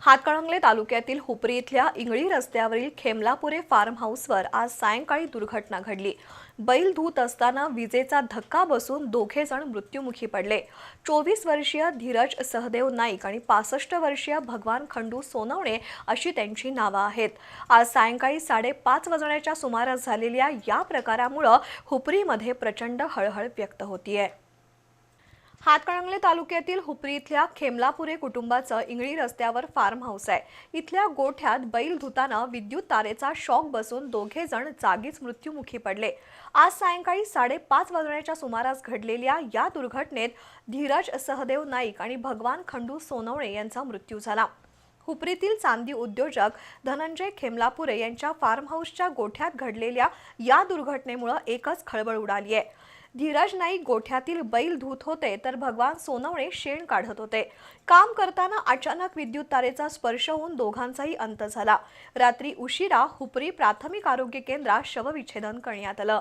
हातकणंगले तालुक्यातील हुपरी इथल्या इंगळी रस्त्यावरील खेमलापुरे फार्म हाऊसवर आज सायंकाळी दुर्घटना घडली। बैल धुत असताना विजेचा धक्का बसून दोघे जण मृत्युमुखी पडले। 24 वर्षीय धीरज सहदेव नाईक आणि 65 वर्षीय भगवान खंडू सोनवणे अशी त्यांची नावे आहेत। आज सायंकाळी 5:30 वाजण्याच्या सुमारास झालेल्या या प्रकारामुळे हुपरीमध्ये प्रचंड हळहळ व्यक्त होतीये। हातकणंगले तालुक्यातील हुपरी इथल्या खेमलापुरे कुटुंबाचं इंगळी रस्त्यावर फार्म हाऊस आहे। इथल्या गोठ्यात बैल धुताना विद्युत तारेचा शॉक बसून दोघे जण जागीच मृत्युमुखी पडले। आज सायंकाळी 5:30 वाजण्याच्या सुमारास घडलेल्या या दुर्घटनेत धीरज सहदेव नाईक आणि भगवान खंडू सोनवणे यांचा मृत्यू झाला। हुपरीतील चांदी उद्योजक धनंजय खेमलापुरे यांच्या फार्म हाऊसच्या गोठ्यात घडलेल्या या दुर्घटनेमुळे एकच खळबळ उडाली आहे। धीरज नाईक गोठ्यातील बैल धुत होते तर भगवान सोनवणे शेण काढत होते। काम करताना अचानक विद्युत तारेचा स्पर्श होऊन दोघांचाही अंत झाला। रात्री उशिरा हुपरी प्राथमिक आरोग्य केंद्रात शवविच्छेदन करण्यात आलं।